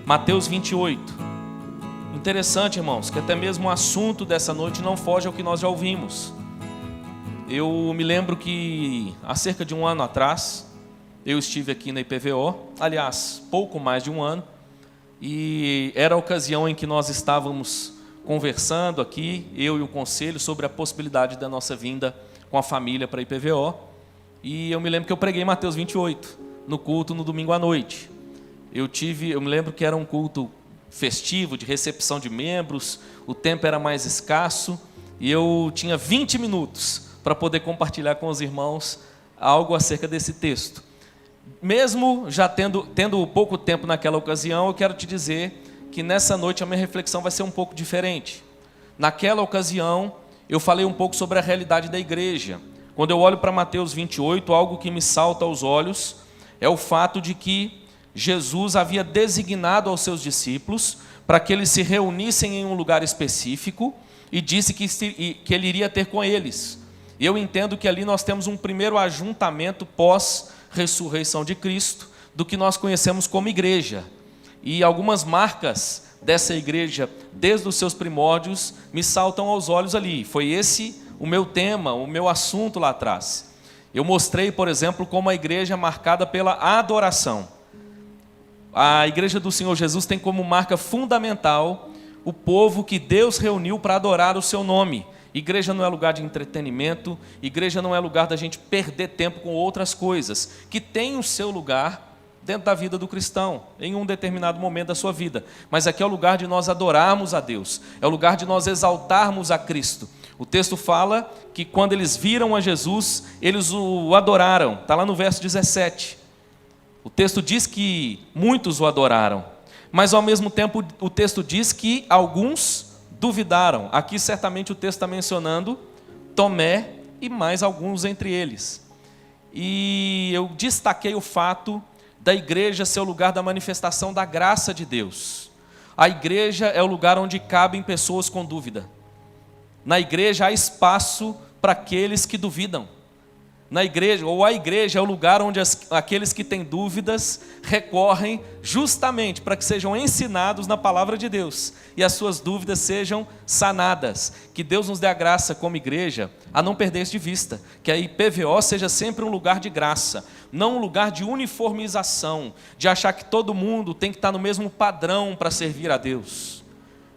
Mateus 28. Interessante, irmãos, que até mesmo o assunto dessa noite não foge ao que nós já ouvimos. Eu me lembro que há cerca de um ano atrás, eu estive aqui na IPVO, aliás, pouco mais de um ano, e era a ocasião em que nós estávamos conversando aqui, eu e o conselho, sobre a possibilidade da nossa vinda com a família para a IPVO, e eu me lembro que eu preguei Mateus 28, no culto no domingo à noite. Eu me lembro que era um culto festivo, de recepção de membros, o tempo era mais escasso, e eu tinha 20 minutos para poder compartilhar com os irmãos algo acerca desse texto. Mesmo já tendo pouco tempo naquela ocasião, eu quero te dizer que nessa noite a minha reflexão vai ser um pouco diferente. Naquela ocasião, eu falei um pouco sobre a realidade da igreja. Quando eu olho para Mateus 28, algo que me salta aos olhos é o fato de que Jesus havia designado aos seus discípulos para que eles se reunissem em um lugar específico e disse que ele iria ter com eles. E eu entendo que ali nós temos um primeiro ajuntamento pós-ressurreição de Cristo, do que nós conhecemos como igreja. E algumas marcas dessa igreja, desde os seus primórdios, me saltam aos olhos ali. Foi esse o meu tema, o meu assunto lá atrás. Eu mostrei, por exemplo, como a igreja é marcada pela adoração. A igreja do Senhor Jesus tem como marca fundamental o povo que Deus reuniu para adorar o seu nome. Igreja não é lugar de entretenimento, igreja não é lugar da gente perder tempo com outras coisas, que tem o seu lugar dentro da vida do cristão, em um determinado momento da sua vida. Mas aqui é o lugar de nós adorarmos a Deus, é o lugar de nós exaltarmos a Cristo. O texto fala que quando eles viram a Jesus, eles o adoraram, está lá no verso 17. O texto diz que muitos o adoraram, mas ao mesmo tempo o texto diz que alguns duvidaram. Aqui certamente o texto está mencionando Tomé e mais alguns entre eles. E eu destaquei o fato da igreja ser o lugar da manifestação da graça de Deus. A igreja é o lugar onde cabem pessoas com dúvida. Na igreja há espaço para aqueles que duvidam. Na igreja, ou a igreja é o lugar onde aqueles que têm dúvidas recorrem justamente para que sejam ensinados na palavra de Deus e as suas dúvidas sejam sanadas. Que Deus nos dê a graça como igreja a não perder isso de vista, que a IPVO seja sempre um lugar de graça, não um lugar de uniformização, de achar que todo mundo tem que estar no mesmo padrão para servir a Deus.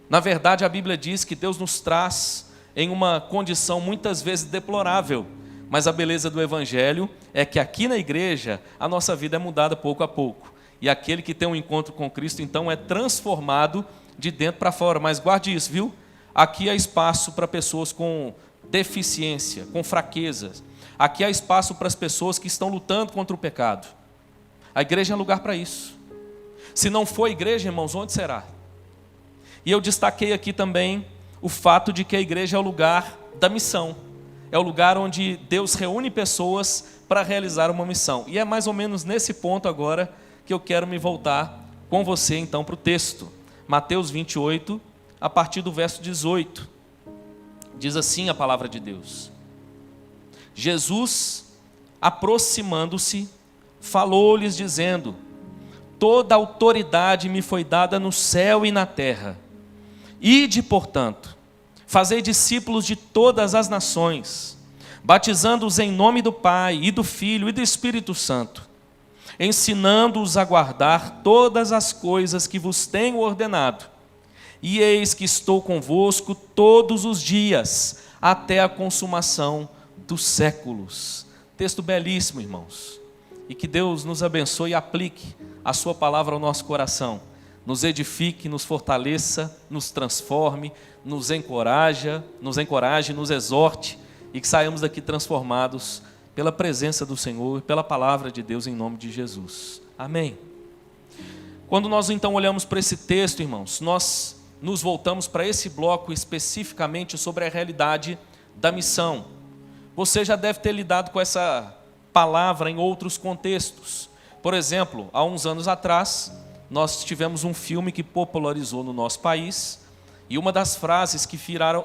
Na verdade, a Bíblia diz que Deus nos traz em uma condição muitas vezes deplorável, mas a beleza do Evangelho é que aqui na igreja a nossa vida é mudada pouco a pouco. E aquele que tem um encontro com Cristo, então, é transformado de dentro para fora. Mas guarde isso, viu? Aqui há espaço para pessoas com deficiência, com fraquezas. Aqui há espaço para as pessoas que estão lutando contra o pecado. A igreja é lugar para isso. Se não for igreja, irmãos, onde será? E eu destaquei aqui também o fato de que a igreja é o lugar da missão. É o lugar onde Deus reúne pessoas para realizar uma missão. E é mais ou menos nesse ponto agora que eu quero me voltar com você então para o texto. Mateus 28, a partir do verso 18. Diz assim a palavra de Deus. Jesus, aproximando-se, falou-lhes dizendo: toda autoridade me foi dada no céu e na terra. Ide, portanto, fazei discípulos de todas as nações, batizando-os em nome do Pai, e do Filho, e do Espírito Santo, ensinando-os a guardar todas as coisas que vos tenho ordenado. E eis que estou convosco todos os dias, até a consumação dos séculos. Texto belíssimo, irmãos. E que Deus nos abençoe e aplique a sua palavra ao nosso coração. Nos edifique, nos fortaleça, nos transforme, nos encoraje, nos exorte e que saiamos daqui transformados pela presença do Senhor e pela palavra de Deus em nome de Jesus. Amém. Quando nós então olhamos para esse texto, irmãos, nós nos voltamos para esse bloco especificamente sobre a realidade da missão. Você já deve ter lidado com essa palavra em outros contextos. Por exemplo, há uns anos atrás, nós tivemos um filme que popularizou no nosso país E uma das frases que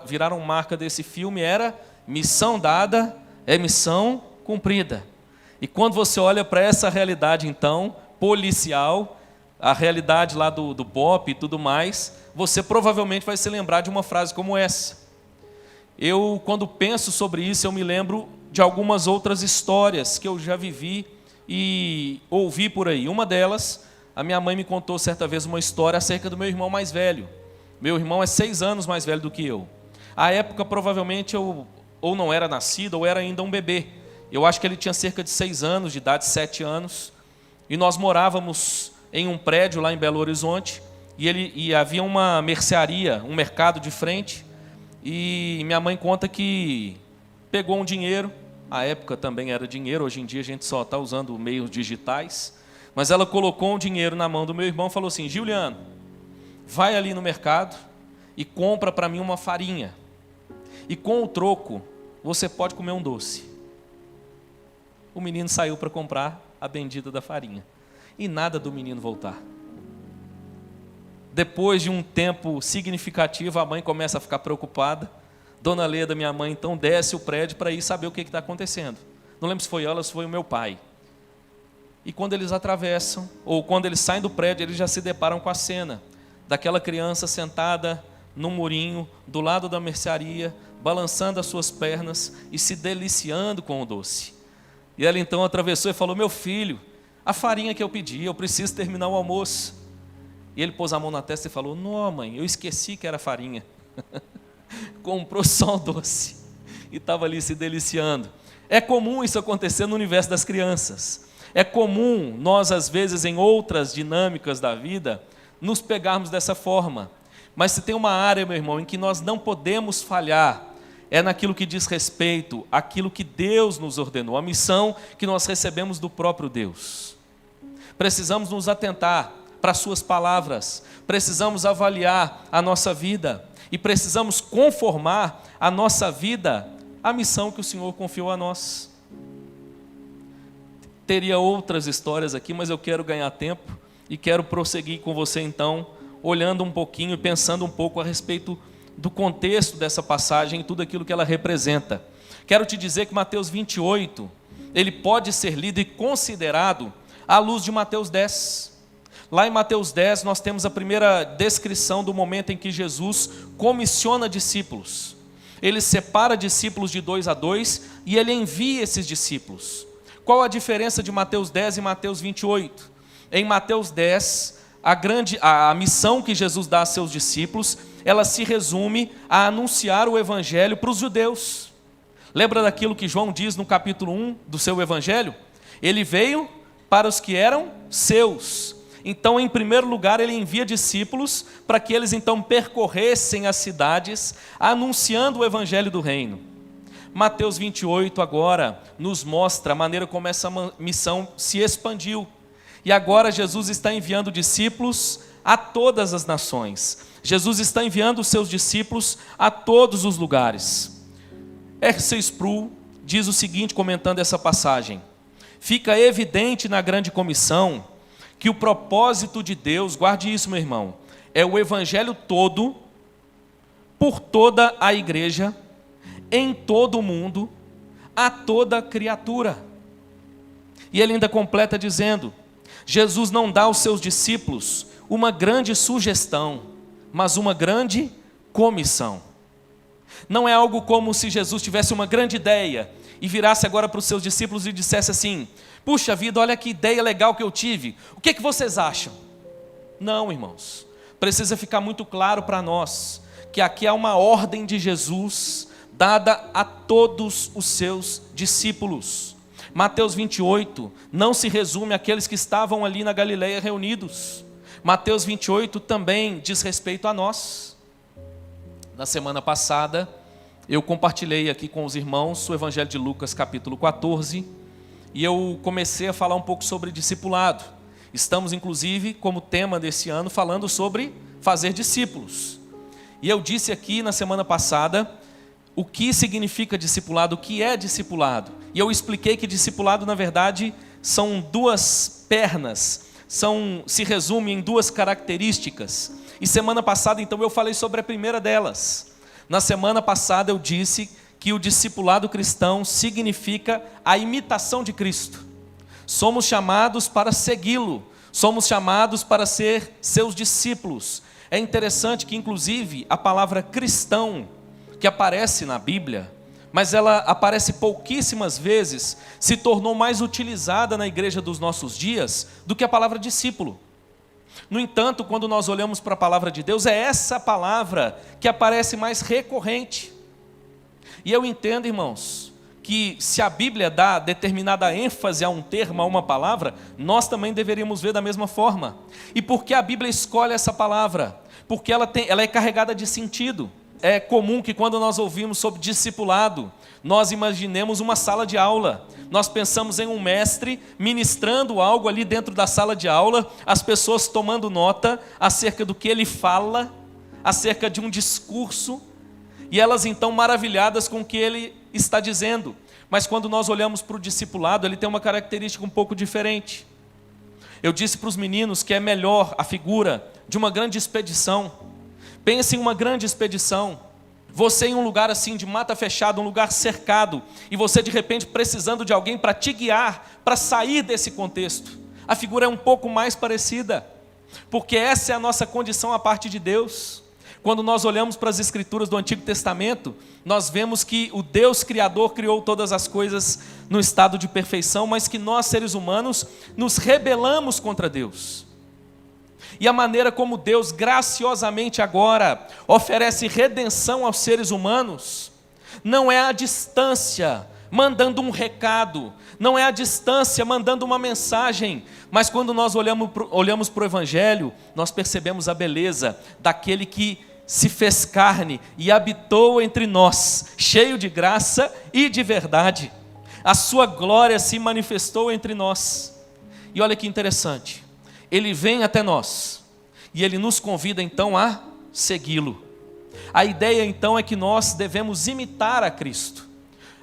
viraram marca desse filme era: missão dada é missão cumprida. E quando você olha para essa realidade, então, policial, a realidade lá do BOPE e tudo mais, você provavelmente vai se lembrar de uma frase como essa. Eu, quando penso sobre isso, eu me lembro de algumas outras histórias que eu já vivi e ouvi por aí. Uma delas, a minha mãe me contou certa vez uma história acerca do meu irmão mais velho. Meu irmão é 6 anos mais velho do que eu. À época, provavelmente, eu ou não era nascido ou era ainda um bebê. Eu acho que ele tinha cerca de 6 anos de idade, 7 anos. E nós morávamos em um prédio lá em Belo Horizonte. E havia uma mercearia, um mercado de frente. E minha mãe conta que pegou um dinheiro. À época também era dinheiro, hoje em dia a gente só está usando meios digitais. Mas ela colocou um dinheiro na mão do meu irmão e falou assim: Giuliano, vai ali no mercado e compra para mim uma farinha. E com o troco, você pode comer um doce. O menino saiu para comprar a bendita da farinha. E nada do menino voltar. Depois de um tempo significativo, a mãe começa a ficar preocupada. Dona Leda, minha mãe, então desce o prédio para ir saber o que está acontecendo. Não lembro se foi ela ou se foi o meu pai. E quando eles atravessam, ou quando eles saem do prédio, eles já se deparam com a cena daquela criança sentada no murinho, do lado da mercearia, balançando as suas pernas e se deliciando com o doce. E ela então atravessou e falou: meu filho, a farinha que eu pedi, eu preciso terminar o almoço. E ele pôs a mão na testa e falou: não, mãe, eu esqueci que era farinha. Comprou só o doce e estava ali se deliciando. É comum isso acontecer no universo das crianças. É comum nós, às vezes, em outras dinâmicas da vida, nos pegarmos dessa forma. Mas se tem uma área, meu irmão, em que nós não podemos falhar, é naquilo que diz respeito àquilo que Deus nos ordenou, a missão que nós recebemos do próprio Deus. Precisamos nos atentar para as suas palavras, precisamos avaliar a nossa vida e precisamos conformar a nossa vida à missão que o Senhor confiou a nós. Teria outras histórias aqui, mas eu quero ganhar tempo e quero prosseguir com você então, olhando um pouquinho e pensando um pouco a respeito do contexto dessa passagem e tudo aquilo que ela representa. Quero te dizer que Mateus 28, ele pode ser lido e considerado à luz de Mateus 10. Lá em Mateus 10 nós temos a primeira descrição do momento em que Jesus comissiona discípulos. Ele separa discípulos de 2 a 2 e ele envia esses discípulos. Qual a diferença de Mateus 10 e Mateus 28? Em Mateus 10, a missão que Jesus dá a seus discípulos, ela se resume a anunciar o evangelho para os judeus. Lembra daquilo que João diz no capítulo 1 do seu evangelho? Ele veio para os que eram seus. Então, em primeiro lugar, ele envia discípulos para que eles então percorressem as cidades, anunciando o evangelho do reino. Mateus 28 agora nos mostra a maneira como essa missão se expandiu. E agora Jesus está enviando discípulos a todas as nações. Jesus está enviando os seus discípulos a todos os lugares. R.C. Sproul diz o seguinte, comentando essa passagem: fica evidente na grande comissão que o propósito de Deus, guarde isso, meu irmão, é o evangelho todo, por toda a igreja, em todo o mundo, a toda criatura. E ele ainda completa dizendo: Jesus não dá aos seus discípulos uma grande sugestão, mas uma grande comissão. Não é algo como se Jesus tivesse uma grande ideia e virasse agora para os seus discípulos e dissesse assim: puxa vida, olha que ideia legal que eu tive, o que vocês acham? Não, irmãos, precisa ficar muito claro para nós que aqui há uma ordem de Jesus dada a todos os seus discípulos. Mateus 28 não se resume àqueles que estavam ali na Galileia reunidos. Mateus 28 também diz respeito a nós. Na semana passada, eu compartilhei aqui com os irmãos o Evangelho de Lucas, capítulo 14, e eu comecei a falar um pouco sobre discipulado. Estamos, inclusive, como tema desse ano, falando sobre fazer discípulos. E eu disse aqui na semana passada o que significa discipulado, o que é discipulado. E eu expliquei que discipulado, na verdade, são duas pernas, se resume em duas características. E semana passada, então, eu falei sobre a primeira delas. Na semana passada eu disse que o discipulado cristão significa a imitação de Cristo. Somos chamados para segui-lo, somos chamados para ser seus discípulos. É interessante que, inclusive, a palavra cristão, que aparece na Bíblia, mas ela aparece pouquíssimas vezes, se tornou mais utilizada na igreja dos nossos dias do que a palavra discípulo. No entanto, quando nós olhamos para a palavra de Deus, é essa palavra que aparece mais recorrente. E eu entendo, irmãos, que se a Bíblia dá determinada ênfase a um termo, a uma palavra, nós também deveríamos ver da mesma forma. E por que a Bíblia escolhe essa palavra? Porque ela é carregada de sentido. É comum que quando nós ouvimos sobre discipulado, nós imaginemos uma sala de aula. Nós pensamos em um mestre ministrando algo ali dentro da sala de aula, as pessoas tomando nota acerca do que ele fala, acerca de um discurso, e elas então maravilhadas com o que ele está dizendo. Mas quando nós olhamos para o discipulado, ele tem uma característica um pouco diferente. Eu disse para os meninos que é melhor a figura de uma grande expedição. Pense em uma grande expedição. Você em um lugar assim de mata fechada, um lugar cercado, e você de repente precisando de alguém para te guiar, para sair desse contexto. A figura é um pouco mais parecida, porque essa é a nossa condição à parte de Deus. Quando nós olhamos para as Escrituras do Antigo Testamento, nós vemos que o Deus Criador criou todas as coisas no estado de perfeição, mas que nós, seres humanos, nos rebelamos contra Deus. E a maneira como Deus graciosamente agora oferece redenção aos seres humanos, não é a distância mandando um recado, não é a distância mandando uma mensagem, mas quando nós olhamos para o Evangelho, nós percebemos a beleza daquele que se fez carne e habitou entre nós, cheio de graça e de verdade. A sua glória se manifestou entre nós. E olha que interessante, ele vem até nós e ele nos convida então a segui-lo. A ideia então é que nós devemos imitar a Cristo.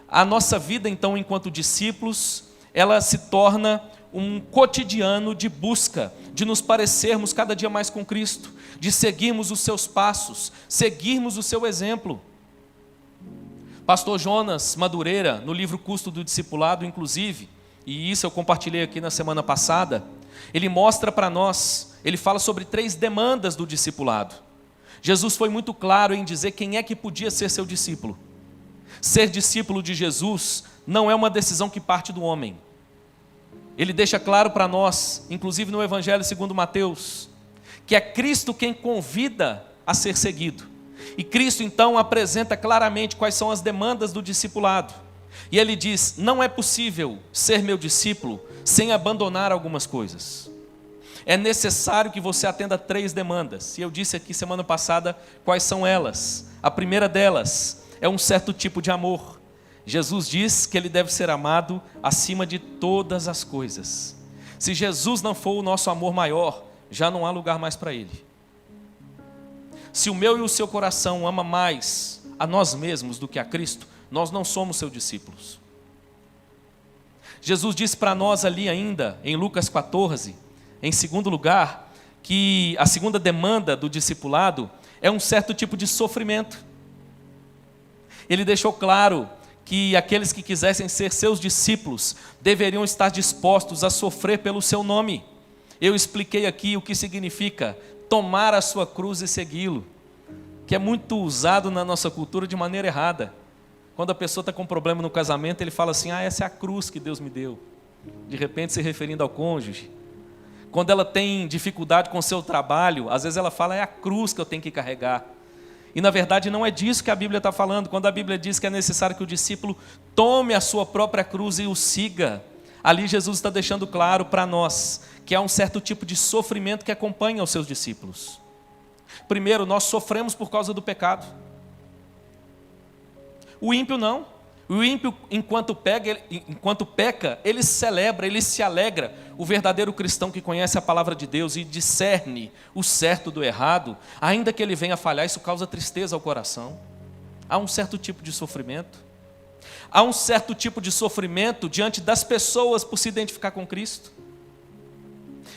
A nossa vida então enquanto discípulos, ela se torna um cotidiano de busca, de nos parecermos cada dia mais com Cristo, de seguirmos os seus passos, seguirmos o seu exemplo. Pastor Jonas Madureira, no livro Custo do Discipulado, inclusive, e isso eu compartilhei aqui na semana passada, ele mostra para nós, ele fala sobre 3 demandas do discipulado. Jesus foi muito claro em dizer quem é que podia ser seu discípulo. Ser discípulo de Jesus não é uma decisão que parte do homem. Ele deixa claro para nós, inclusive no Evangelho segundo Mateus, que é Cristo quem convida a ser seguido. E Cristo então apresenta claramente quais são as demandas do discipulado. E ele diz, não é possível ser meu discípulo sem abandonar algumas coisas. É necessário que você atenda 3 demandas. E eu disse aqui semana passada quais são elas. A primeira delas é um certo tipo de amor. Jesus diz que ele deve ser amado acima de todas as coisas. Se Jesus não for o nosso amor maior, já não há lugar mais para ele. Se o meu e o seu coração ama mais a nós mesmos do que a Cristo, nós não somos seus discípulos. Jesus disse para nós ali ainda, em Lucas 14, em segundo lugar, que a segunda demanda do discipulado é um certo tipo de sofrimento. Ele deixou claro que aqueles que quisessem ser seus discípulos deveriam estar dispostos a sofrer pelo seu nome. Eu expliquei aqui o que significa tomar a sua cruz e segui-lo, que é muito usado na nossa cultura de maneira errada. Quando a pessoa está com um problema no casamento, ele fala assim, essa é a cruz que Deus me deu, de repente se referindo ao cônjuge. Quando ela tem dificuldade com o seu trabalho, às vezes ela fala, é a cruz que eu tenho que carregar. E na verdade não é disso que a Bíblia está falando. Quando a Bíblia diz que é necessário que o discípulo tome a sua própria cruz e o siga, ali Jesus está deixando claro para nós que há um certo tipo de sofrimento que acompanha os seus discípulos. Primeiro, nós sofremos por causa do pecado. O ímpio não. O ímpio, enquanto peca, ele celebra, ele se alegra. O verdadeiro cristão que conhece a palavra de Deus e discerne o certo do errado, ainda que ele venha a falhar, isso causa tristeza ao coração. Há um certo tipo de sofrimento. Há um certo tipo de sofrimento diante das pessoas por se identificar com Cristo.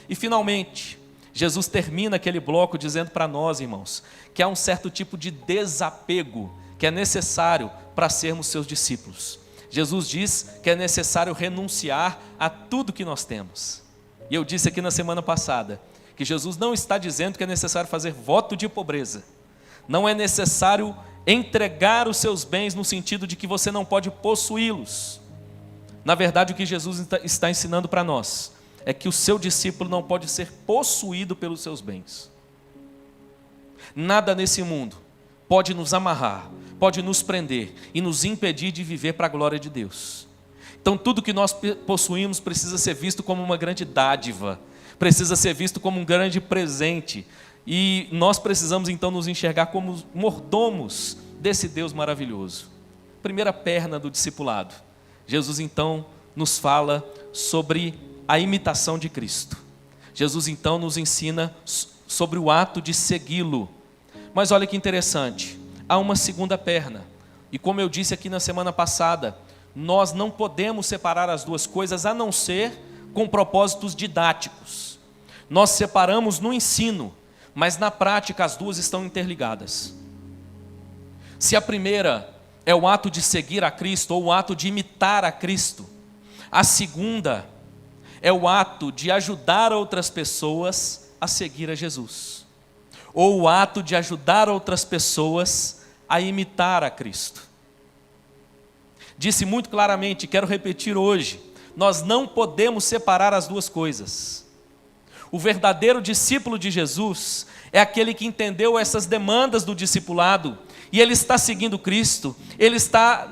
E finalmente, Jesus termina aquele bloco dizendo para nós, irmãos, que há um certo tipo de desapego que é necessário para sermos seus discípulos. Jesus diz que é necessário renunciar a tudo que nós temos. E eu disse aqui na semana passada que Jesus não está dizendo que é necessário fazer voto de pobreza. Não é necessário entregar os seus bens no sentido de que você não pode possuí-los. Na verdade, o que Jesus está ensinando para nós é que o seu discípulo não pode ser possuído pelos seus bens. Nada nesse mundo pode nos amarrar, pode nos prender e nos impedir de viver para a glória de Deus. Então tudo que nós possuímos precisa ser visto como uma grande dádiva, precisa ser visto como um grande presente, e nós precisamos então nos enxergar como mordomos desse Deus maravilhoso. Primeira perna do discipulado. Jesus então nos fala sobre a imitação de Cristo. Jesus então nos ensina sobre o ato de segui-lo. Mas olha que interessante, há uma segunda perna. E como eu disse aqui na semana passada, nós não podemos separar as duas coisas a não ser com propósitos didáticos. Nós separamos no ensino, mas na prática as duas estão interligadas. Se a primeira é o ato de seguir a Cristo ou o ato de imitar a Cristo, a segunda é o ato de ajudar outras pessoas a seguir a Jesus, ou o ato de ajudar outras pessoas a imitar a Cristo. Disse muito claramente, quero repetir hoje, nós não podemos separar as duas coisas. O verdadeiro discípulo de Jesus é aquele que entendeu essas demandas do discipulado, e ele está seguindo Cristo, ele está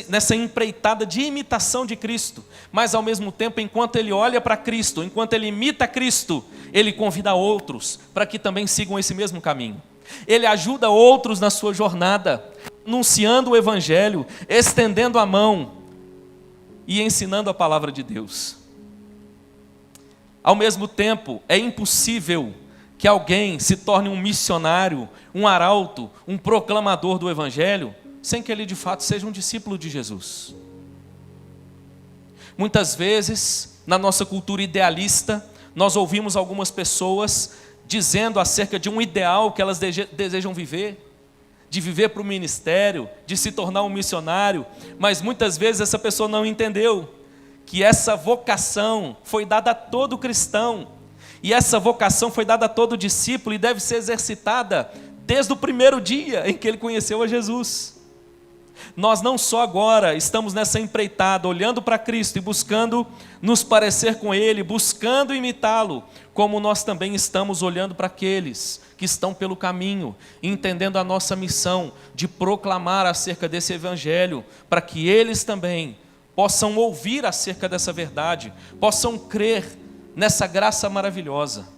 nessa empreitada de imitação de Cristo, mas ao mesmo tempo, enquanto ele olha para Cristo, enquanto ele imita Cristo, ele convida outros para que também sigam esse mesmo caminho. Ele ajuda outros na sua jornada, anunciando o Evangelho, estendendo a mão e ensinando a palavra de Deus. Ao mesmo tempo, é impossível que alguém se torne um missionário, um arauto, um proclamador do Evangelho, sem que ele de fato seja um discípulo de Jesus. Muitas vezes, na nossa cultura idealista, nós ouvimos algumas pessoas dizendo acerca de um ideal que elas desejam viver, de viver para o ministério, de se tornar um missionário, mas muitas vezes essa pessoa não entendeu que essa vocação foi dada a todo cristão, e essa vocação foi dada a todo discípulo e deve ser exercitada desde o primeiro dia em que ele conheceu a Jesus. Nós não só agora estamos nessa empreitada, olhando para Cristo e buscando nos parecer com Ele, buscando imitá-lo, como nós também estamos olhando para aqueles que estão pelo caminho, entendendo a nossa missão de proclamar acerca desse Evangelho, para que eles também possam ouvir acerca dessa verdade, possam crer nessa graça maravilhosa.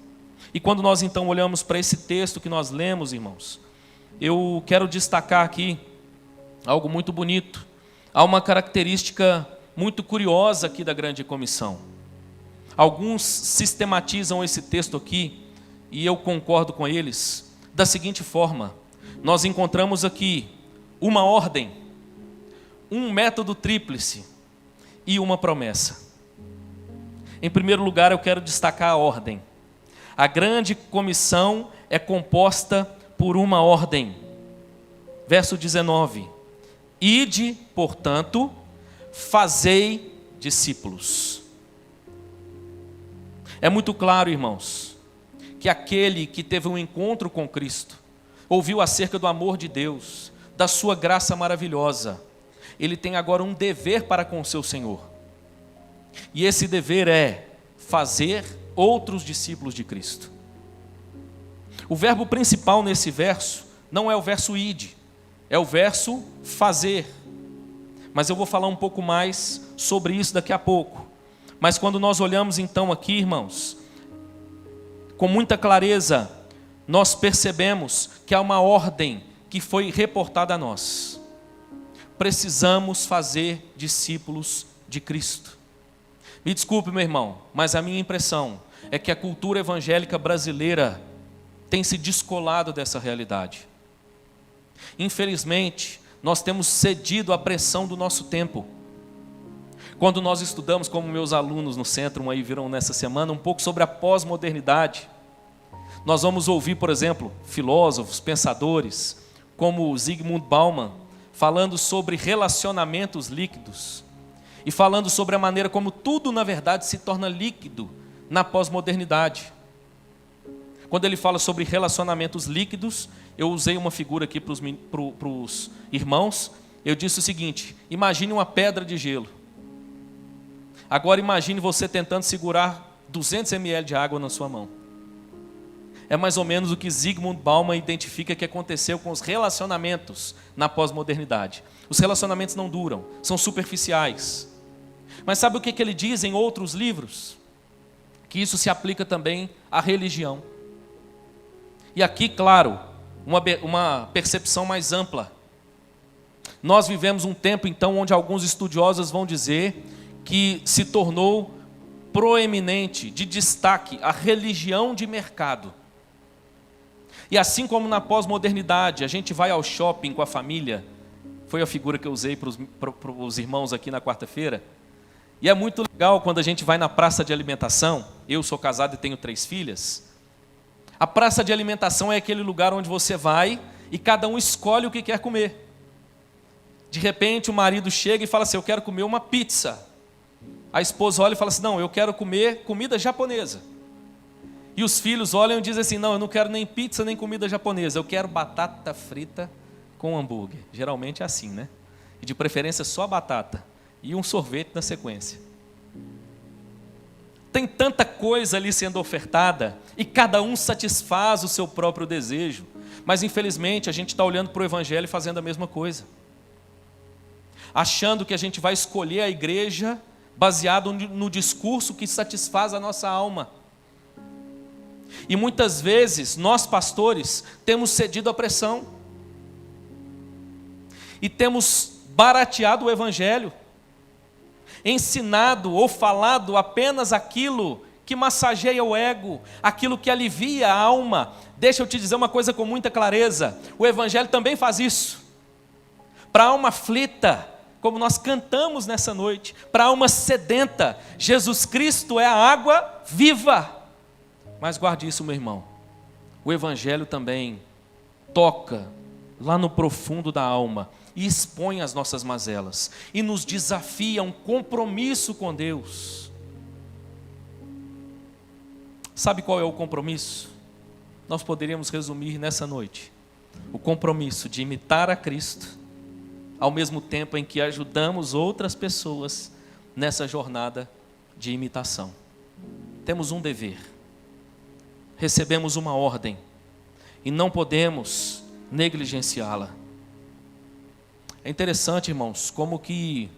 E quando nós então olhamos para esse texto que nós lemos, irmãos, eu quero destacar aqui algo muito bonito. Há uma característica muito curiosa aqui da grande comissão. Alguns sistematizam esse texto aqui, e eu concordo com eles, da seguinte forma: nós encontramos aqui uma ordem, um método tríplice e uma promessa. Em primeiro lugar, eu quero destacar a ordem. A grande comissão é composta por uma ordem. Verso 19: Ide, portanto, fazei discípulos. É muito claro, irmãos, que aquele que teve um encontro com Cristo, ouviu acerca do amor de Deus, da sua graça maravilhosa, ele tem agora um dever para com o seu Senhor. E esse dever é fazer outros discípulos de Cristo. O verbo principal nesse verso não é o verso ide, é o verso fazer. Mas eu vou falar um pouco mais sobre isso daqui a pouco. Mas quando nós olhamos então aqui, irmãos, com muita clareza, nós percebemos que há uma ordem que foi reportada a nós. Precisamos fazer discípulos de Cristo. Me desculpe, meu irmão, mas a minha impressão é que a cultura evangélica brasileira tem se descolado dessa realidade. Infelizmente, nós temos cedido à pressão do nosso tempo. Quando nós estudamos, como meus alunos no centro aí viram nessa semana, um pouco sobre a pós-modernidade, Nós vamos ouvir, por exemplo, filósofos, pensadores, como Zygmunt Bauman, falando sobre relacionamentos líquidos e falando sobre a maneira como tudo, na verdade, se torna líquido na pós-modernidade. Quando ele fala sobre relacionamentos líquidos, eu usei uma figura aqui para os irmãos. Eu disse o seguinte: imagine uma pedra de gelo. Agora imagine você tentando segurar 200 ml de água na sua mão. É mais ou menos o que Zygmunt Bauman identifica que aconteceu com os relacionamentos na pós-modernidade. Os relacionamentos não duram, são superficiais. Mas sabe o que ele diz em outros livros? Que isso se aplica também à religião. E aqui, claro, uma percepção mais ampla. Nós vivemos um tempo, então, onde alguns estudiosos vão dizer que se tornou proeminente, de destaque, a religião de mercado. E assim como na pós-modernidade, a gente vai ao shopping com a família, foi a figura que eu usei para os irmãos aqui na quarta-feira, e é muito legal quando a gente vai na praça de alimentação. Eu sou casado e tenho 3 filhas. A praça de alimentação é aquele lugar onde você vai e cada um escolhe o que quer comer. De repente o marido chega e fala assim: eu quero comer uma pizza. A esposa olha e fala assim: não, eu quero comer comida japonesa. E os filhos olham e dizem assim: não, eu não quero nem pizza nem comida japonesa, eu quero batata frita com hambúrguer. Geralmente é assim, né? E de preferência só a batata e um sorvete na sequência. Tem tanta coisa ali sendo ofertada e cada um satisfaz o seu próprio desejo. Mas infelizmente a gente está olhando para o Evangelho e fazendo a mesma coisa. Achando que a gente vai escolher a igreja baseado no discurso que satisfaz a nossa alma. E muitas vezes nós pastores temos cedido à pressão. E temos barateado o Evangelho. Ensinado ou falado apenas aquilo que massageia o ego, aquilo que alivia a alma. Deixa eu te dizer uma coisa com muita clareza: o Evangelho também faz isso. Para a alma aflita, como nós cantamos nessa noite, para a alma sedenta, Jesus Cristo é a água viva. Mas guarde isso, meu irmão, o Evangelho também toca lá no profundo da alma e expõe as nossas mazelas e nos desafia a um compromisso com Deus. Sabe qual é o compromisso? Nós poderíamos resumir nessa noite: o compromisso de imitar a Cristo, ao mesmo tempo em que ajudamos outras pessoas nessa jornada de imitação. Temos um dever, recebemos uma ordem e não podemos negligenciá-la. É interessante, irmãos, como que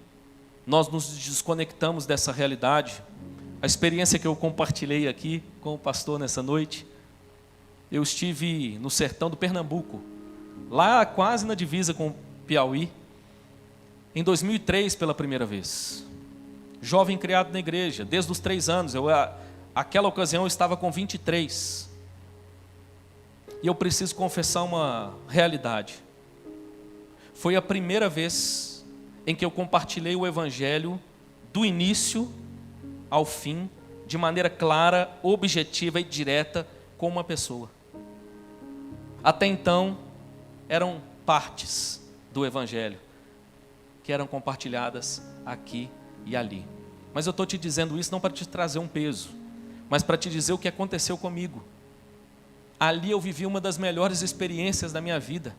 nós nos desconectamos dessa realidade. A experiência que eu compartilhei aqui com o pastor nessa noite, eu estive no sertão do Pernambuco, lá quase na divisa com o Piauí, em 2003 pela primeira vez. Jovem criado na igreja, desde os 3 anos, aquela ocasião eu estava com 23. E eu preciso confessar uma realidade. Foi a primeira vez em que eu compartilhei o Evangelho do início ao fim, de maneira clara, objetiva e direta com uma pessoa. Até então, eram partes do Evangelho que eram compartilhadas aqui e ali. Mas eu estou te dizendo isso não para te trazer um peso, mas para te dizer o que aconteceu comigo. Ali eu vivi uma das melhores experiências da minha vida.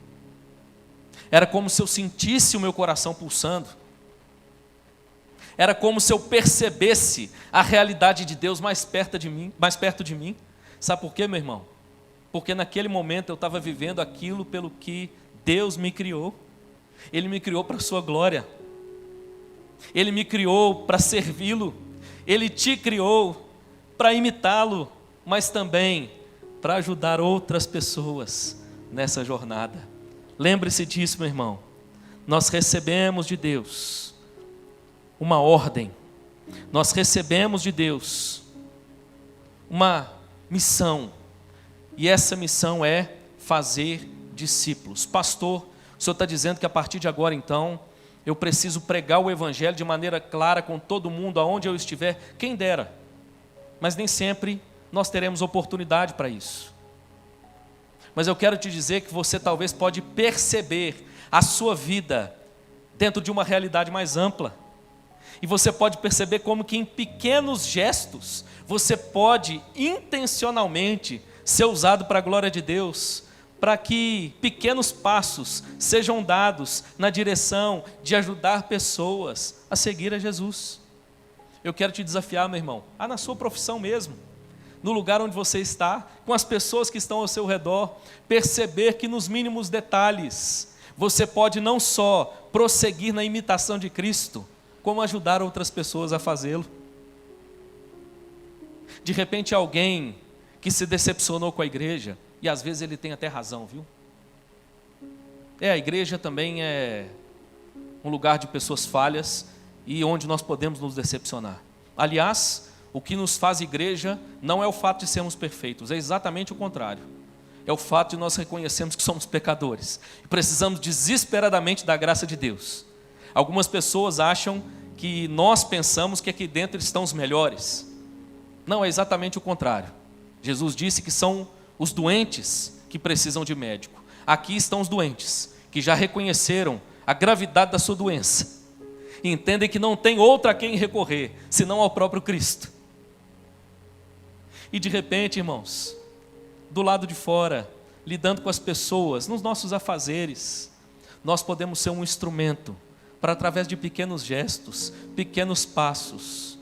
Era como se eu sentisse o meu coração pulsando. Era como se eu percebesse a realidade de Deus mais perto de mim. Sabe por quê, meu irmão? Porque naquele momento eu estava vivendo aquilo pelo que Deus me criou. Ele me criou para a sua glória. Ele me criou para servi-lo. Ele te criou para imitá-lo, mas também para ajudar outras pessoas nessa jornada. Lembre-se disso, meu irmão. Nós recebemos de Deus uma ordem. Nós recebemos de Deus uma missão. E essa missão é fazer discípulos. Pastor, o senhor está dizendo que a partir de agora, então, eu preciso pregar o Evangelho de maneira clara com todo mundo, aonde eu estiver. Quem dera. Mas nem sempre nós teremos oportunidade para isso. Mas eu quero te dizer que você talvez pode perceber a sua vida dentro de uma realidade mais ampla. E você pode perceber como que em pequenos gestos você pode intencionalmente ser usado para a glória de Deus, para que pequenos passos sejam dados na direção de ajudar pessoas a seguir a Jesus. Eu quero te desafiar, meu irmão, na sua profissão mesmo, no lugar onde você está, com as pessoas que estão ao seu redor, perceber que nos mínimos detalhes você pode não só prosseguir na imitação de Cristo, como ajudar outras pessoas a fazê-lo. De repente alguém que se decepcionou com a igreja, e às vezes ele tem até razão, viu? A igreja também é um lugar de pessoas falhas e onde nós podemos nos decepcionar. Aliás, o que nos faz igreja não é o fato de sermos perfeitos, é exatamente o contrário. É o fato de nós reconhecermos que somos pecadores e precisamos desesperadamente da graça de Deus. Algumas pessoas acham que nós pensamos que aqui dentro estão os melhores. Não, é exatamente o contrário. Jesus disse que são os doentes que precisam de médico. Aqui estão os doentes, que já reconheceram a gravidade da sua doença e entendem que não tem outra a quem recorrer, senão ao próprio Cristo. E de repente, irmãos, do lado de fora, lidando com as pessoas, nos nossos afazeres, nós podemos ser um instrumento para, através de pequenos gestos, pequenos passos,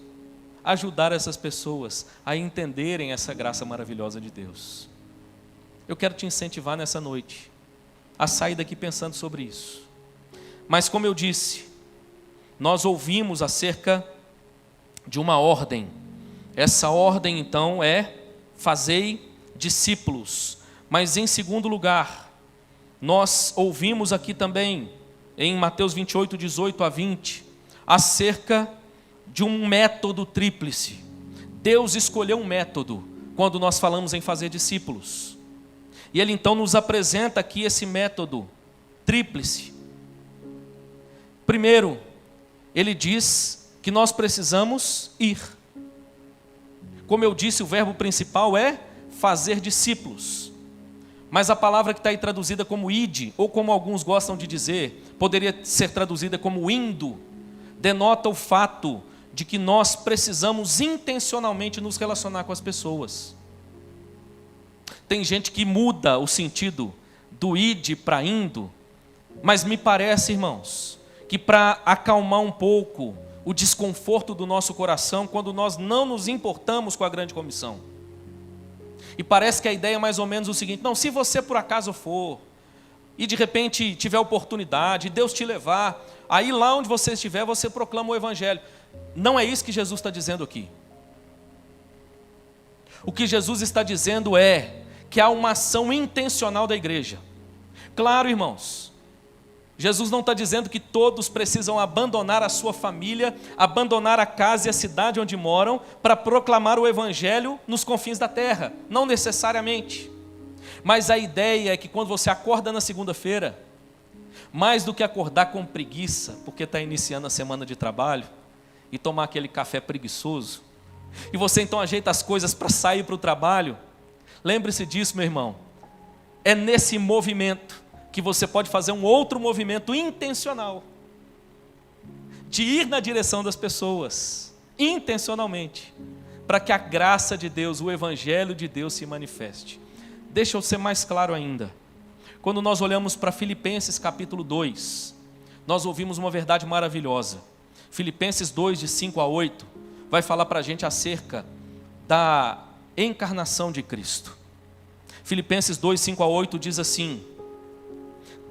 ajudar essas pessoas a entenderem essa graça maravilhosa de Deus. Eu quero te incentivar nessa noite a sair daqui pensando sobre isso. Mas como eu disse, nós ouvimos acerca de uma ordem. Essa ordem então é: fazei discípulos. Mas em segundo lugar, nós ouvimos aqui também em Mateus 28, 18 a 20, acerca de um método tríplice. Deus escolheu um método quando nós falamos em fazer discípulos. E Ele então nos apresenta aqui esse método tríplice. Primeiro, Ele diz que nós precisamos ir. Como eu disse, o verbo principal é fazer discípulos. Mas a palavra que está aí traduzida como ide, ou como alguns gostam de dizer, poderia ser traduzida como indo, denota o fato de que nós precisamos intencionalmente nos relacionar com as pessoas. Tem gente que muda o sentido do ide para indo, mas me parece, irmãos, que para acalmar um pouco o desconforto do nosso coração, quando nós não nos importamos com a grande comissão. E parece que a ideia é mais ou menos o seguinte: não, se você por acaso for, e de repente tiver oportunidade, Deus te levar, aí lá onde você estiver, você proclama o Evangelho. Não é isso que Jesus está dizendo aqui. O que Jesus está dizendo é que há uma ação intencional da igreja. Claro, irmãos, Jesus não está dizendo que todos precisam abandonar a sua família, abandonar a casa e a cidade onde moram, para proclamar o Evangelho nos confins da terra. Não necessariamente. Mas a ideia é que quando você acorda na segunda-feira, mais do que acordar com preguiça, porque está iniciando a semana de trabalho, e tomar aquele café preguiçoso, e você então ajeita as coisas para sair para o trabalho, lembre-se disso, meu irmão. É nesse movimento que você pode fazer um outro movimento intencional, de ir na direção das pessoas, intencionalmente, para que a graça de Deus, o Evangelho de Deus se manifeste. Deixa eu ser mais claro ainda. Quando nós olhamos para Filipenses capítulo 2, nós ouvimos uma verdade maravilhosa. Filipenses 2, de 5 a 8, vai falar para a gente acerca da encarnação de Cristo. Filipenses 2, 5 a 8 diz assim: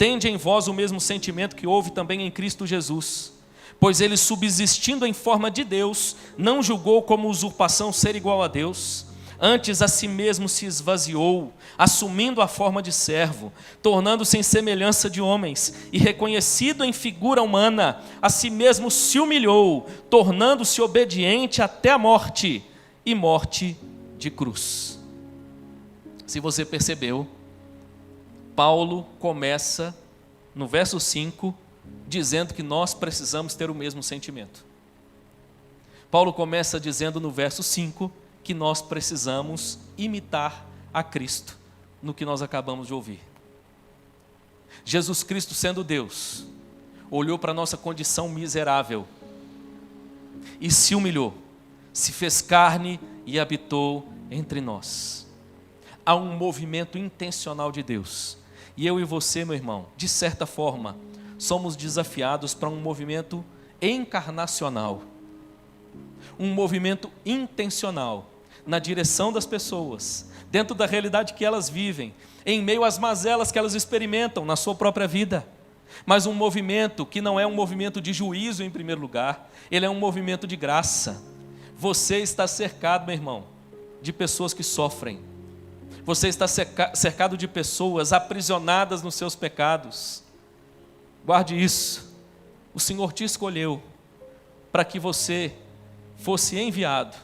tende em vós o mesmo sentimento que houve também em Cristo Jesus, pois ele, subsistindo em forma de Deus, não julgou como usurpação ser igual a Deus, antes a si mesmo se esvaziou, assumindo a forma de servo, tornando-se em semelhança de homens, e reconhecido em figura humana, a si mesmo se humilhou, tornando-se obediente até a morte, e morte de cruz. Se você percebeu, Paulo começa no verso 5, dizendo que nós precisamos ter o mesmo sentimento. Paulo começa dizendo no verso 5 que nós precisamos imitar a Cristo. no que nós acabamos de ouvir. Jesus Cristo, sendo Deus, olhou para a nossa condição miserável e se humilhou, se fez carne e habitou entre nós. Há um movimento intencional de Deus. E eu e você, meu irmão, de certa forma, somos desafiados para um movimento encarnacional. Um movimento intencional na direção das pessoas, dentro da realidade que elas vivem, em meio às mazelas que elas experimentam na sua própria vida. Mas um movimento que não é um movimento de juízo em primeiro lugar, ele é um movimento de graça. Você está cercado, meu irmão, de pessoas que sofrem. Você está cercado de pessoas aprisionadas nos seus pecados. Guarde isso. O Senhor te escolheu para que você fosse enviado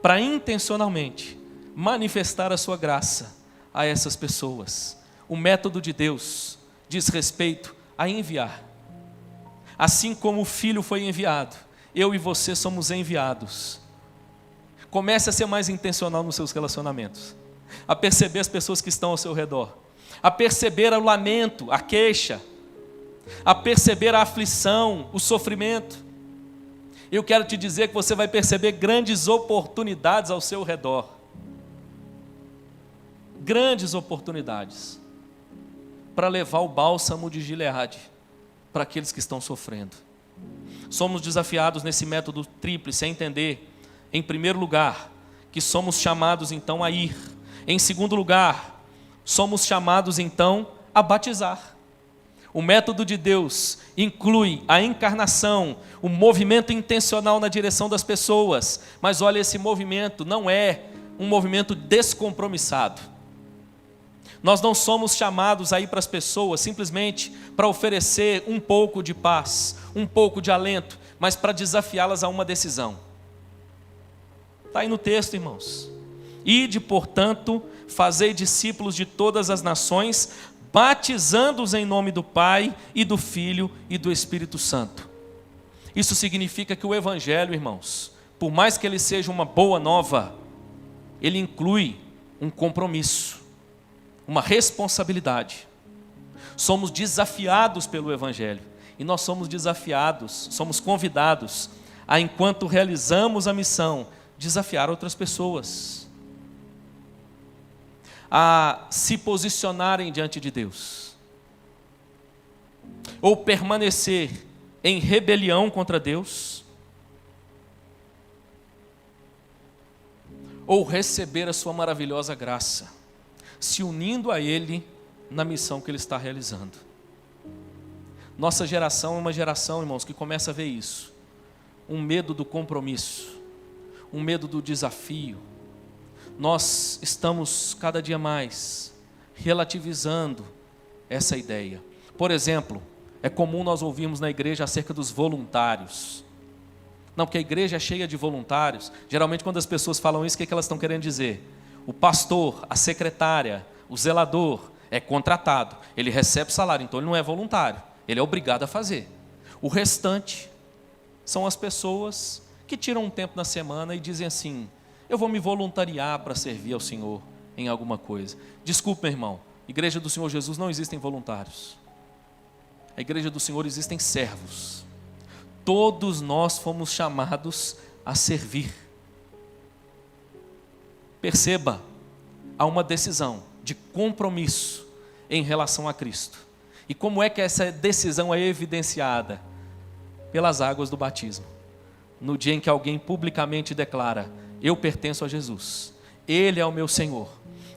para intencionalmente manifestar a sua graça a essas pessoas. O método de Deus diz respeito a enviar. Assim como o Filho foi enviado, eu e você somos enviados. Comece a ser mais intencional nos seus relacionamentos, a perceber as pessoas que estão ao seu redor, a perceber o lamento, a queixa, a perceber a aflição, o sofrimento. Eu quero te dizer que você vai perceber grandes oportunidades ao seu redor. Grandes oportunidades para levar o bálsamo de Gileade para aqueles que estão sofrendo. Somos desafiados nesse método tríplice a entender, em primeiro lugar, que somos chamados então a ir. Em segundo lugar, somos chamados então a batizar. O método de Deus inclui a encarnação, o movimento intencional na direção das pessoas. Mas olha, esse movimento não é um movimento descompromissado. Nós não somos chamados a ir para as pessoas simplesmente para oferecer um pouco de paz, um pouco de alento, mas para desafiá-las a uma decisão. Está aí no texto, irmãos. Ide, portanto, fazei discípulos de todas as nações, batizando-os em nome do Pai e do Filho e do Espírito Santo. Isso significa que o Evangelho, irmãos, por mais que ele seja uma boa nova, ele inclui um compromisso, uma responsabilidade. Somos desafiados pelo Evangelho, e nós somos desafiados, somos convidados a, enquanto realizamos a missão, desafiar outras pessoas a se posicionarem diante de Deus, ou permanecer em rebelião contra Deus, ou receber a sua maravilhosa graça, se unindo a Ele na missão que Ele está realizando. Nossa geração é uma geração, irmãos, que começa a ver isso. Um medo do compromisso, um medo do desafio. Nós estamos cada dia mais relativizando essa ideia. Por exemplo, é comum nós ouvirmos na igreja acerca dos voluntários. Não, porque a igreja é cheia de voluntários. Geralmente quando as pessoas falam isso, o que elas estão querendo dizer? O pastor, a secretária, o zelador é contratado. Ele recebe salário, então ele não é voluntário. Ele é obrigado a fazer. O restante são as pessoas que tiram um tempo na semana e dizem assim: eu vou me voluntariar para servir ao Senhor em alguma coisa. Desculpe, meu irmão, Igreja do Senhor Jesus não existem voluntários. A Igreja do Senhor existem servos. Todos nós fomos chamados a servir. Perceba, há uma decisão de compromisso em relação a Cristo. E como é que essa decisão é evidenciada? Pelas águas do batismo. No dia em que alguém publicamente declara: eu pertenço a Jesus, Ele é o meu Senhor,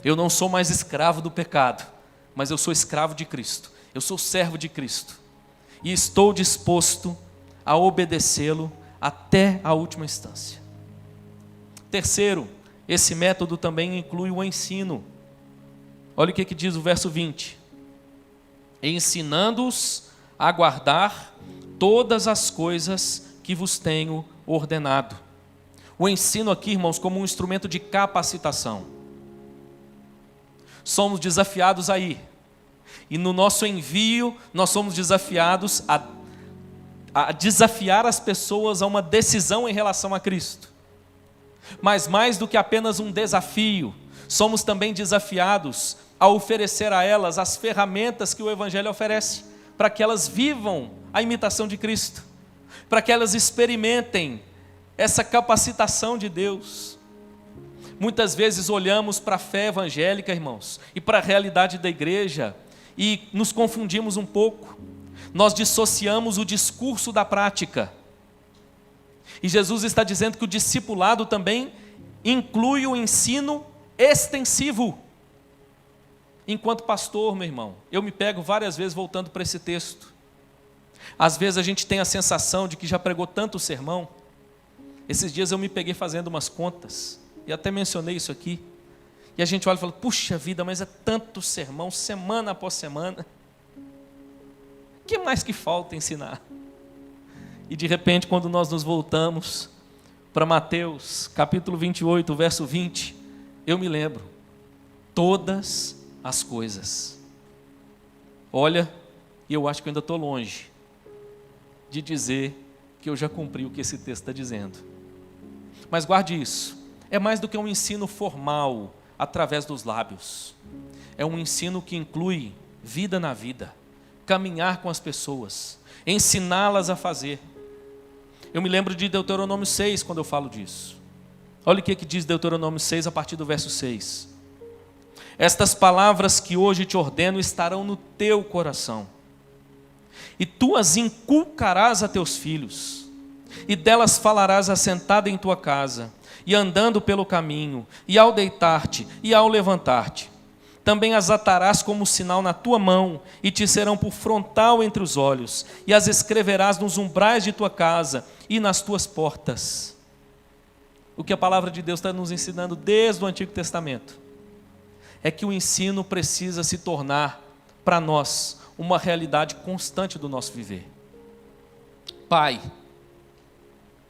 eu não sou mais escravo do pecado, mas eu sou escravo de Cristo, eu sou servo de Cristo, e estou disposto a obedecê-lo até a última instância. Terceiro, esse método também inclui o ensino. Olha o que diz o verso 20: ensinando-os a guardar todas as coisas que vos tenho ordenado. O ensino aqui, irmãos, como um instrumento de capacitação. Somos desafiados a ir. E no nosso envio, nós somos desafiados a desafiar as pessoas a uma decisão em relação a Cristo. Mas mais do que apenas um desafio, somos também desafiados a oferecer a elas as ferramentas que o Evangelho oferece, para que elas vivam a imitação de Cristo, para que elas experimentem essa capacitação de Deus. Muitas vezes olhamos para a fé evangélica, irmãos, e para a realidade da igreja, e nos confundimos um pouco. Nós dissociamos o discurso da prática. E Jesus está dizendo que o discipulado também inclui o ensino extensivo. Enquanto pastor, meu irmão, eu me pego várias vezes voltando para esse texto. Às vezes a gente tem a sensação de que já pregou tanto sermão. Esses dias eu me peguei fazendo umas contas, e até mencionei isso aqui. E a gente olha e fala, puxa vida, mas é tanto sermão, semana após semana. O que mais que falta ensinar? E de repente, quando nós nos voltamos para Mateus, capítulo 28, verso 20, eu me lembro, todas as coisas. Olha, e eu acho que eu ainda estou longe de dizer que eu já cumpri o que esse texto está dizendo. Mas guarde isso, é mais do que um ensino formal, através dos lábios. É um ensino que inclui vida na vida, caminhar com as pessoas, ensiná-las a fazer. Eu me lembro de Deuteronômio 6 quando eu falo disso. Olha o que diz Deuteronômio 6 a partir do verso 6. Estas palavras que hoje te ordeno estarão no teu coração, e tu as inculcarás a teus filhos, e delas falarás assentado em tua casa, e andando pelo caminho, e ao deitar-te, e ao levantar-te. Também as atarás como sinal na tua mão, e te serão por frontal entre os olhos, e as escreverás nos umbrais de tua casa, e nas tuas portas. O que a palavra de Deus está nos ensinando desde o Antigo Testamento, é que o ensino precisa se tornar, para nós, uma realidade constante do nosso viver. Pai,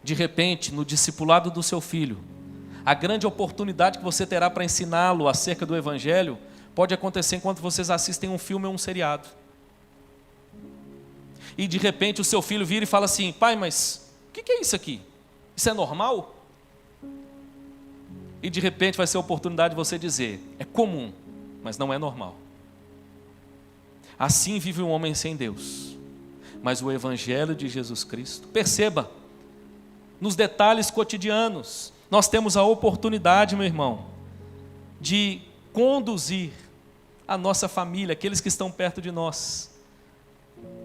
de repente, no discipulado do seu filho, a grande oportunidade que você terá para ensiná-lo acerca do Evangelho, pode acontecer enquanto vocês assistem um filme ou um seriado. E de repente o seu filho vira e fala assim, pai, mas o que é isso aqui? Isso é normal? E de repente vai ser a oportunidade de você dizer, é comum, mas não é normal. Assim vive um homem sem Deus. Mas o Evangelho de Jesus Cristo, perceba, nos detalhes cotidianos, nós temos a oportunidade, meu irmão, de conduzir a nossa família, aqueles que estão perto de nós,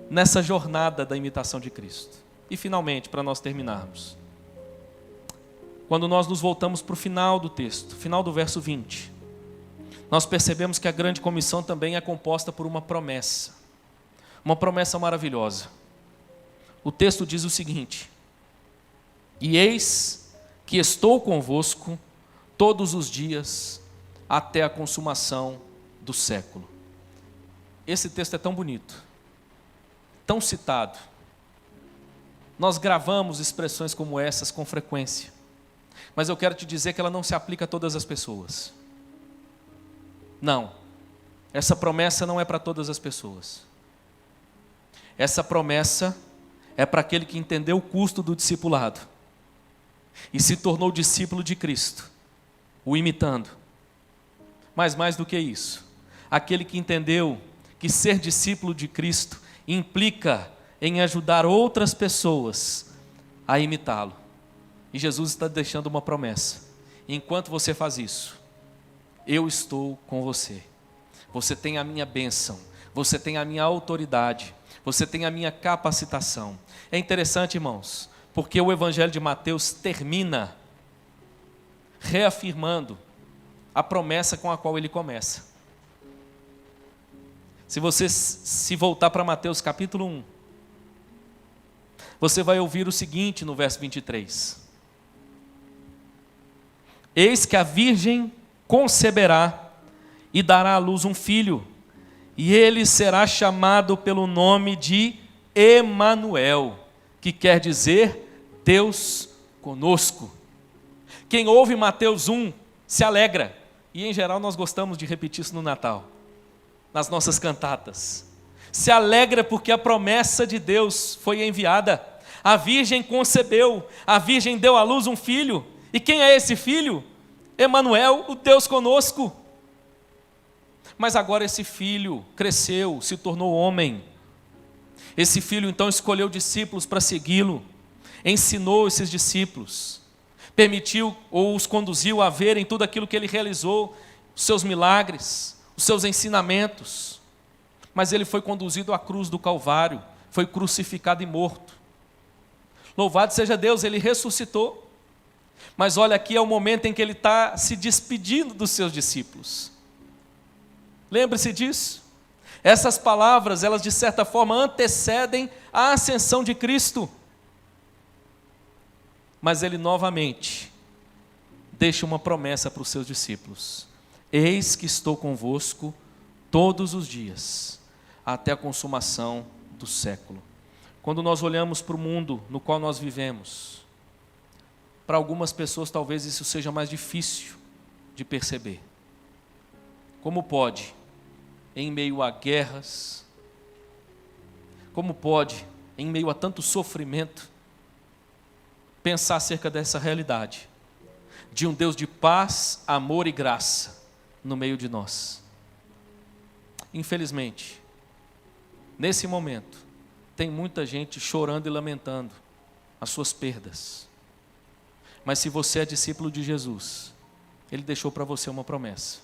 nessa jornada da imitação de Cristo. E finalmente, para nós terminarmos, quando nós nos voltamos para o final do texto, final do verso 20, nós percebemos que a grande comissão também é composta por uma promessa maravilhosa. O texto diz o seguinte, e eis que estou convosco todos os dias até a consumação do século. Esse texto é tão bonito, tão citado. Nós gravamos expressões como essas com frequência, mas eu quero te dizer que ela não se aplica a todas as pessoas. Não, essa promessa não é para todas as pessoas. Essa promessa é para aquele que entendeu o custo do discipulado e se tornou discípulo de Cristo, o imitando. Mas mais do que isso, aquele que entendeu que ser discípulo de Cristo implica em ajudar outras pessoas a imitá-lo. E Jesus está deixando uma promessa. Enquanto você faz isso, eu estou com você. Você tem a minha bênção, você tem a minha autoridade, você tem a minha capacitação. É interessante, irmãos, porque o Evangelho de Mateus termina reafirmando a promessa com a qual ele começa. Se você se voltar para Mateus capítulo 1, você vai ouvir o seguinte no verso 23. Eis que a virgem conceberá e dará à luz um filho, e ele será chamado pelo nome de Emanuel, que quer dizer Deus conosco. Quem ouve Mateus 1 se alegra, e em geral nós gostamos de repetir isso no Natal, nas nossas cantatas. Se alegra porque a promessa de Deus foi enviada. A virgem concebeu, a virgem deu à luz um filho. E quem é esse filho? Emanuel, o Deus conosco. Mas agora esse filho cresceu, se tornou homem. Esse filho então escolheu discípulos para segui-lo, ensinou esses discípulos, permitiu ou os conduziu a verem tudo aquilo que ele realizou, os seus milagres, os seus ensinamentos. Mas ele foi conduzido à cruz do Calvário, foi crucificado e morto. Louvado seja Deus, ele ressuscitou. Mas olha, aqui é o momento em que ele está se despedindo dos seus discípulos. Lembre-se disso. Essas palavras, elas de certa forma antecedem a ascensão de Cristo. Mas ele novamente deixa uma promessa para os seus discípulos: eis que estou convosco todos os dias, até a consumação do século. Quando nós olhamos para o mundo no qual nós vivemos, para algumas pessoas talvez isso seja mais difícil de perceber. Como pode, em meio a guerras, como pode, em meio a tanto sofrimento, pensar acerca dessa realidade, de um Deus de paz, amor e graça no meio de nós? Infelizmente, nesse momento, tem muita gente chorando e lamentando as suas perdas. Mas se você é discípulo de Jesus, Ele deixou para você uma promessa.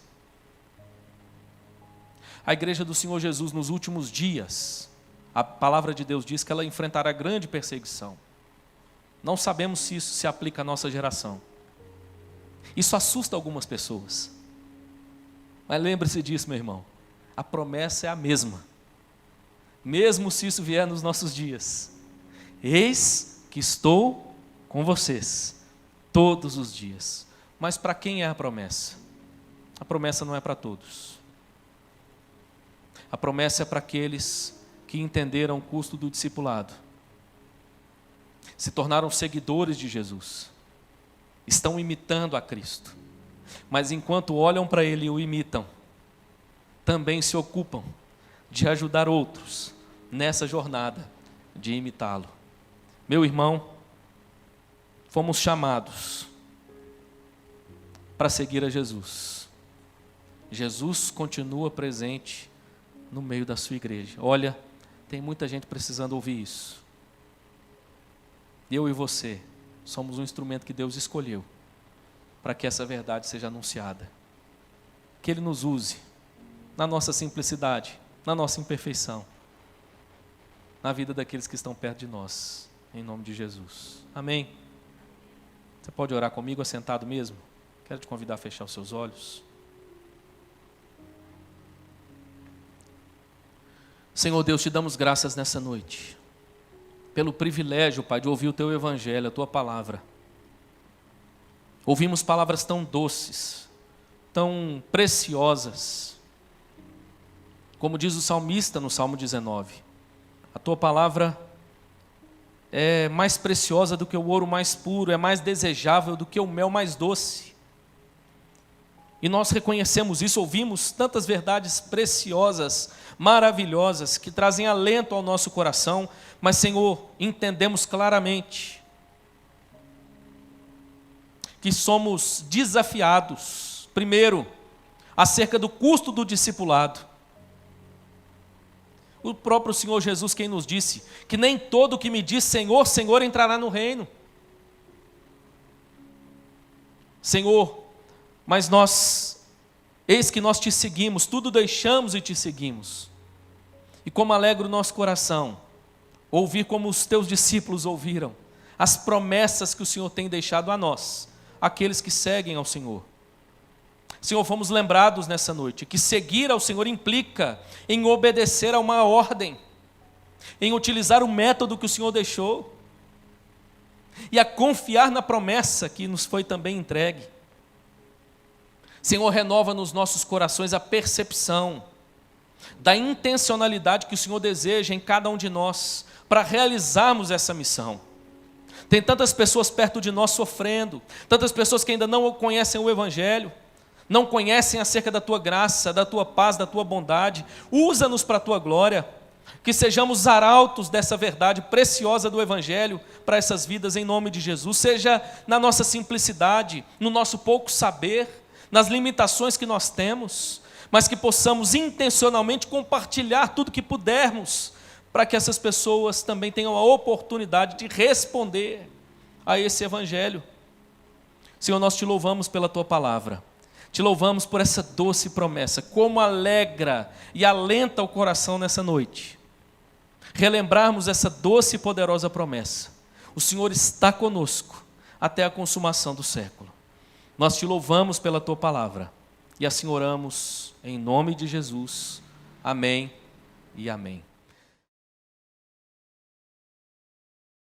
A igreja do Senhor Jesus nos últimos dias, a palavra de Deus diz que ela enfrentará grande perseguição. Não sabemos se isso se aplica à nossa geração. Isso assusta algumas pessoas. Mas lembre-se disso, meu irmão. A promessa é a mesma. Mesmo se isso vier nos nossos dias. Eis que estou com vocês todos os dias. Mas para quem é a promessa? A promessa não é para todos. A promessa é para aqueles que entenderam o custo do discipulado, se tornaram seguidores de Jesus, estão imitando a Cristo, mas enquanto olham para Ele e o imitam, também se ocupam de ajudar outros nessa jornada de imitá-lo. Meu irmão, fomos chamados para seguir a Jesus. Jesus continua presente no meio da sua igreja. Olha, tem muita gente precisando ouvir isso. Eu e você somos um instrumento que Deus escolheu para que essa verdade seja anunciada. Que Ele nos use na nossa simplicidade, na nossa imperfeição, na vida daqueles que estão perto de nós, em nome de Jesus. Amém? Você pode orar comigo assentado mesmo? Quero te convidar a fechar os seus olhos. Senhor Deus, te damos graças nessa noite, pelo privilégio, Pai, de ouvir o Teu Evangelho, a Tua Palavra. Ouvimos palavras tão doces, tão preciosas, como diz o salmista no Salmo 19, a Tua Palavra é mais preciosa do que o ouro mais puro, é mais desejável do que o mel mais doce. E nós reconhecemos isso, ouvimos tantas verdades preciosas, maravilhosas, que trazem alento ao nosso coração, mas, Senhor, entendemos claramente que somos desafiados, primeiro, acerca do custo do discipulado. O próprio Senhor Jesus quem nos disse que nem todo que me diz Senhor, Senhor entrará no reino. Senhor, mas eis que nós te seguimos, tudo deixamos e te seguimos. E como alegra o nosso coração, ouvir como os teus discípulos ouviram, as promessas que o Senhor tem deixado a nós, aqueles que seguem ao Senhor. Senhor, fomos lembrados nessa noite que seguir ao Senhor implica em obedecer a uma ordem, em utilizar o método que o Senhor deixou, e a confiar na promessa que nos foi também entregue. Senhor, renova nos nossos corações a percepção da intencionalidade que o Senhor deseja em cada um de nós para realizarmos essa missão. Tem tantas pessoas perto de nós sofrendo, tantas pessoas que ainda não conhecem o Evangelho, não conhecem acerca da Tua graça, da Tua paz, da Tua bondade. Usa-nos para a Tua glória. Que sejamos arautos dessa verdade preciosa do Evangelho para essas vidas em nome de Jesus, seja na nossa simplicidade, no nosso pouco saber, nas limitações que nós temos, mas que possamos intencionalmente compartilhar tudo que pudermos, para que essas pessoas também tenham a oportunidade de responder a esse Evangelho. Senhor, nós te louvamos pela Tua palavra, te louvamos por essa doce promessa, como alegra e alenta o coração nessa noite. Relembrarmos essa doce e poderosa promessa. O Senhor está conosco até a consumação do século. Nós te louvamos pela Tua palavra e assim oramos em nome de Jesus. Amém e amém.